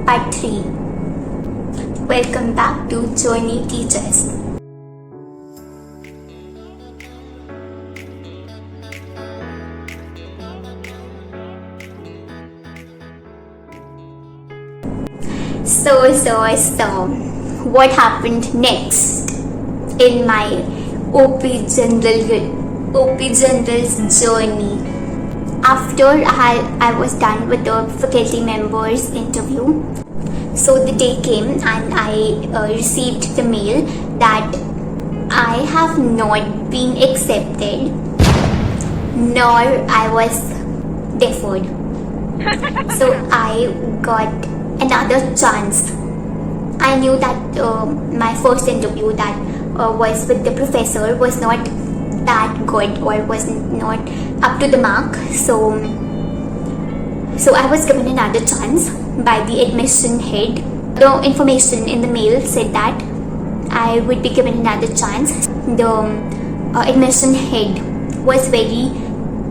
Part 3. Welcome back to Journeyteaches. So, what happened next in my OP Jindal's journey? After I was done with the faculty members interview, so the day came and I received the mail that I have not been accepted, nor I was deferred. So I got another chance. I knew that my first interview that was with the professor was not that good or was not up to the mark. So I was given another chance by the admission head. The information in the mail said that I would be given another chance. The admission head was very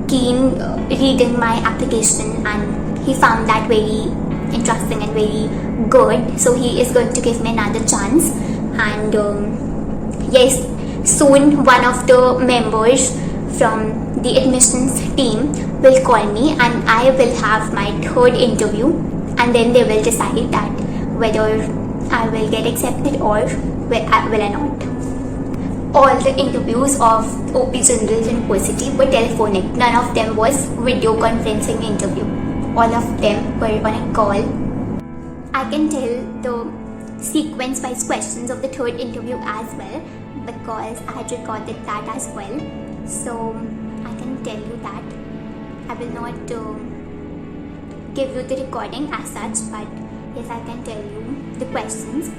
keen reading my application and he found that very interesting and very good, so he is going to give me another chance. And yes, soon one of the members from the admissions team will call me and I will have my third interview, and then they will decide that whether I will get accepted or will I not. All the interviews of OP Jindal University were telephonic. None of them was video conferencing interview. All of them were on a call. I can tell the sequence-wise questions of the third interview as well because I had recorded that as well. So I can tell you that I will not give you the recording as such, but yes, I can tell you the questions.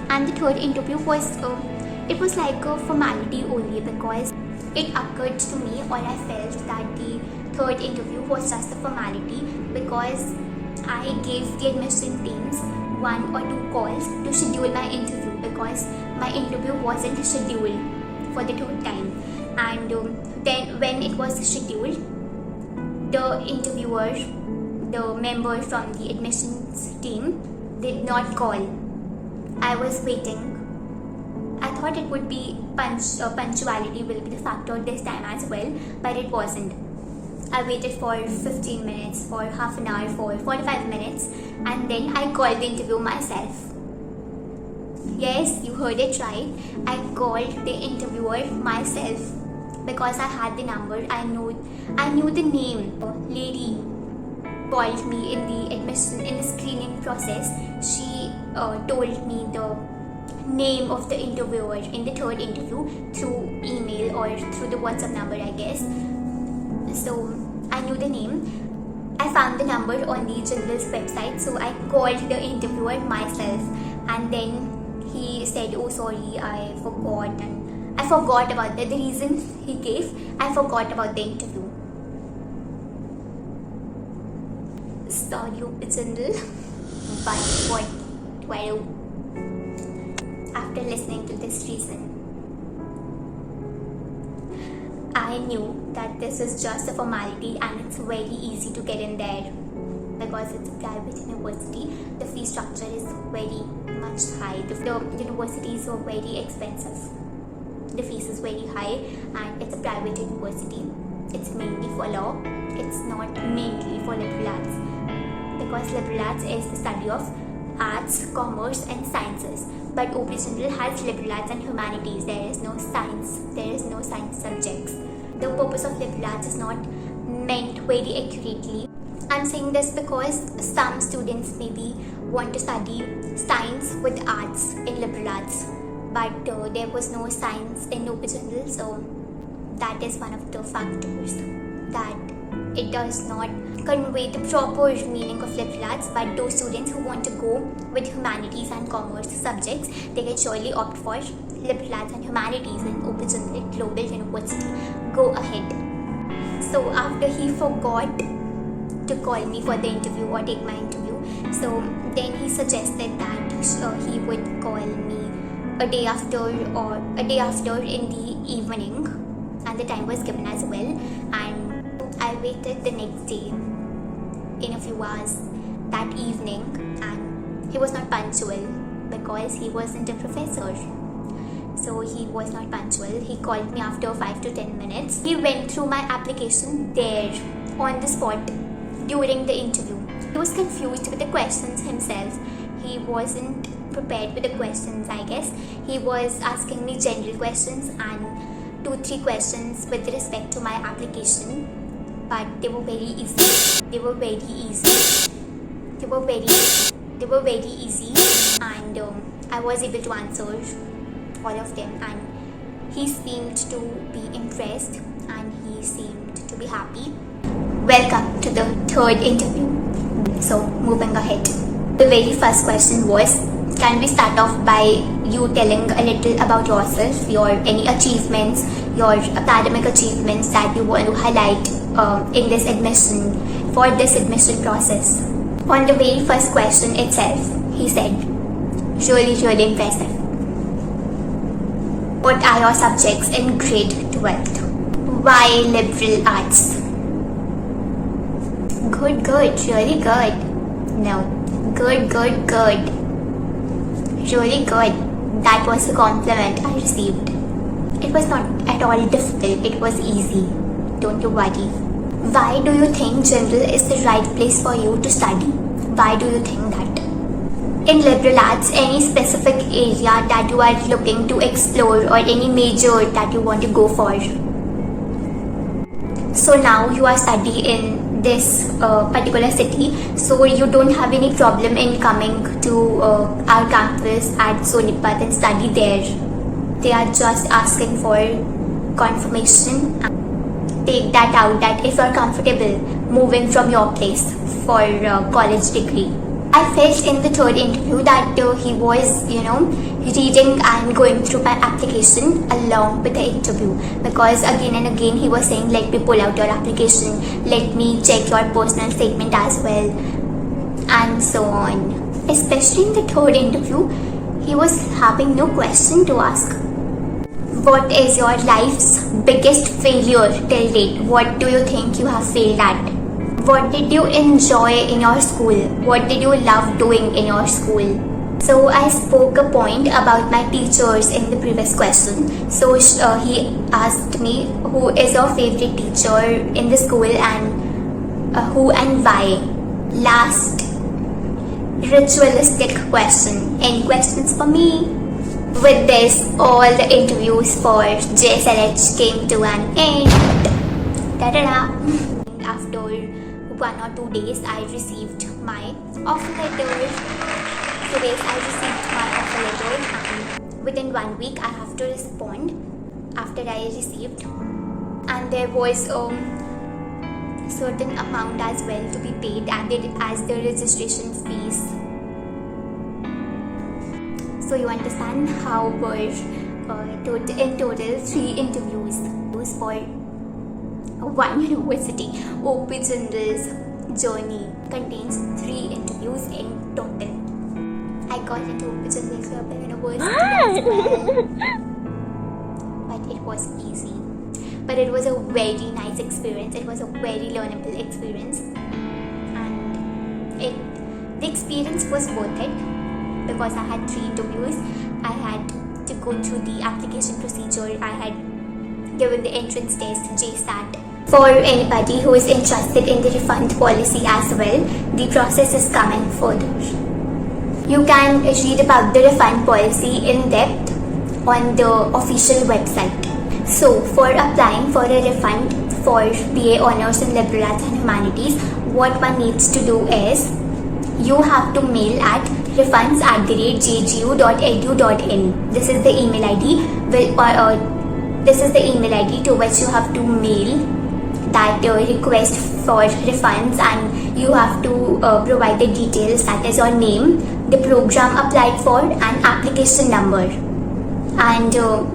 And the third interview was it was like a formality only because it occurred to me, or I felt that the third interview was just a formality because I gave the admission teams 1 or 2 calls to schedule my interview because my interview wasn't scheduled for the third time. And then when it was scheduled, the interviewer, the member from the admissions team, did not call. I was waiting. I thought it would be punctuality will be the factor this time as well, but it wasn't. I waited for 15 minutes, for half an hour, for 45 minutes, and then I called the interview myself. Yes, you heard it right. I called the interviewer myself because I had the number. I knew the name. A lady called me in the screening process. She told me the name of the interviewer in the third interview through email or through the WhatsApp number, I guess. So I knew the name. I found the number on the Jindal's website, so I called the interviewer myself, and then he said, "Oh, sorry, I forgot," and I forgot about the reason he gave. I forgot about the interview. Sorry, OP Jindal, but what do I do? After listening to this reason, I knew that this is just a formality and it's very easy to get in there because it's a private university. The fee structure is very much high. The universities are very expensive. The fees is very high and it's a private university. It's mainly for law. It's not mainly for liberal arts because liberal arts is the study of arts, commerce and sciences. But OP Jindal has liberal arts and humanities. There is no science. There is no science subjects. The purpose of liberal arts is not meant very accurately. I'm saying this because some students maybe want to study science with arts in liberal arts, but there was no science in OP Jindal, so that is one of the factors that it does not convey the proper meaning of liberal arts. But those students who want to go with humanities and commerce subjects, they can surely opt for liberal arts and humanities in OP Jindal Global University. Go ahead. So after he forgot to call me for the interview or take my interview, so then he suggested that he would call me a day after in the evening, and the time was given as well. And I waited the next day in a few hours that evening, and he was not punctual because he wasn't a professor. So he was not punctual. He called me after 5 to 10 minutes. He went through my application there on the spot during the interview. He was confused with the questions himself. He wasn't prepared with the questions, I guess. He was asking me general questions and 2-3 questions with respect to my application, but they were very easy. They were very easy, and I was able to answer all of them, and he seemed to be impressed and he seemed to be happy. Welcome to the third interview. So moving ahead, the very first question was, can we start off by you telling a little about yourself, your any achievements, your academic achievements that you want to highlight in this admission, for this admission process. On the very first question itself, he said, really impressive. What are your subjects in grade 12th? Why liberal arts? Good, really good. No, good. Really good. That was the compliment I received. It was not at all difficult, it was easy. Don't you worry. Why do you think general is the right place for you to study? Why do you think that? In liberal arts, any specific area that you are looking to explore or any major that you want to go for? So now you are studying in this particular city, so you don't have any problem in coming to our campus at Sonipat and study there. They are just asking for confirmation. Take that out, that if you are comfortable moving from your place for college degree. I felt in the third interview that he was, reading and going through my application along with the interview, because again and again he was saying, let me pull out your application, let me check your personal statement as well, and so on. Especially in the third interview, he was having no question to ask. What is your life's biggest failure till date? What do you think you have failed at? What did you enjoy in your school? What did you love doing in your school? So I spoke a point about my teachers in the previous question. So he asked me, who is your favorite teacher in the school and who and why? Last ritualistic question. Any questions for me? With this, all the interviews for JSLH came to an end. Ta-da-da! After 1 or 2 days, I received my offer letter. I received my offer letter, and within 1 week I have to respond after I received, and there was a certain amount as well to be paid added as the registration fees. So you understand how were in total 3 interviews for one university. OP Jindal's journey contains 3 interviews in total. I got into OP Jindal Global University as well, but it was easy. But it was a very nice experience. It was a very learnable experience, and the experience was worth it because I had 3 interviews. I had to go through the application procedure. I had given the entrance test, JSAT. For anybody who is interested in the refund policy as well, the process is coming further. You can read about the refund policy in depth on the official website. So for applying for a refund for BA Honours in Liberal Arts and Humanities, what one needs to do is you have to mail at refunds@jgu.edu.in. This is the email ID. This is the email ID to which you have to mail that request for refunds, and you have to provide the details, that is your name, the program applied for, and application number. And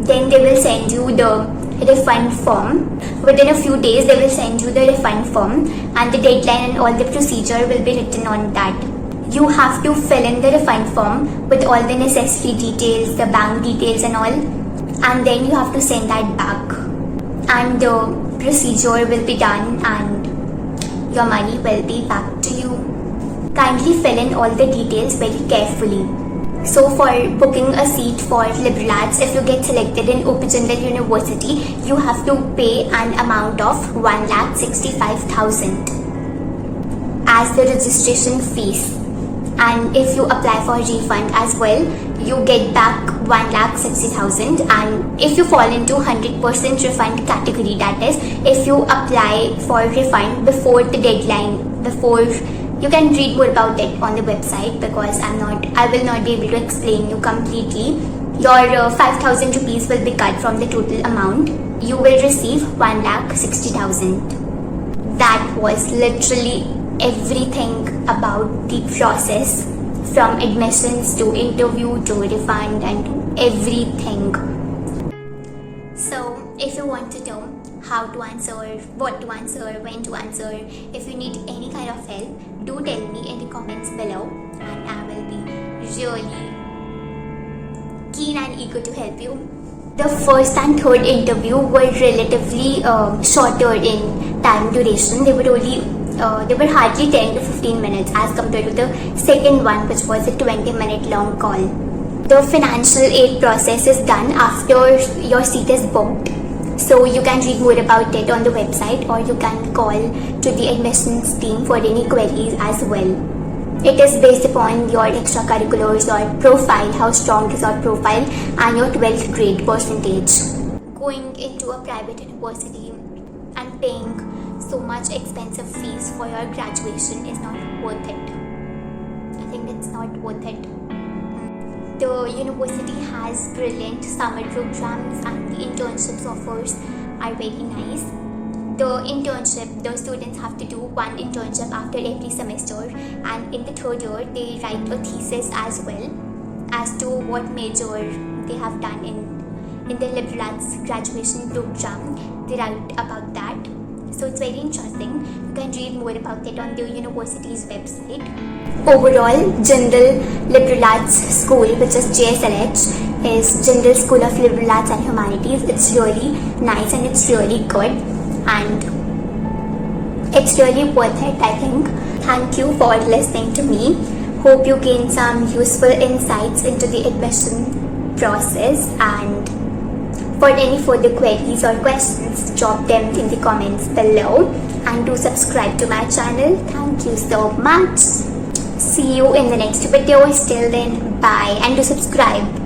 then they will send you the refund form. Within a few days they will send you the refund form, and the deadline and all the procedure will be written on that. You have to fill in the refund form with all the necessary details, the bank details and all, and then you have to send that back, and the procedure will be done and your money will be back to you. Kindly fill in all the details very carefully. So for booking a seat for liberal arts, if you get selected in OP Jindal University, you have to pay an amount of 1,65,000 as the registration fees. And if you apply for refund as well, you get back 1,60,000. And if you fall into 100% refund category, that is, if you apply for refund before the deadline, you can read more about it on the website, because I will not be able to explain you completely. Your 5,000 rupees will be cut from the total amount. You will receive 1,60,000. That was literally everything about the process, from admissions to interview to refund and everything. So if you want to know how to answer, what to answer, when to answer, if you need any kind of help, do tell me in the comments below, and I will be really keen and eager to help you. The first and third interview were relatively shorter in time duration. They were hardly 10 to 15 minutes as compared to the second one, which was a 20-minute long call. The financial aid process is done after your seat is booked. So you can read more about it on the website, or you can call to the admissions team for any queries as well. It is based upon your extracurriculars, your profile, how strong is your profile, and your 12th grade percentage. Going into a private university and paying so much expensive fees for your graduation is not worth it. I think it's not worth it. The university has brilliant summer programs, and the internships offers are very nice. The students have to do one internship after every semester, and in the third year they write a thesis as well as to what major they have done in the liberal arts graduation program. They write about that. So it's very interesting. You can read more about it on the university's website. Overall, Jindal Liberal Arts School, which is JSLH, is Jindal School of Liberal Arts and Humanities. It's really nice and it's really good, and it's really worth it, I think. Thank you for listening to me. Hope you gained some useful insights into the admission process, and for any further queries or questions, drop them in the comments below, and do subscribe to my channel. Thank you so much. See you in the next video. Till then, bye, and do subscribe.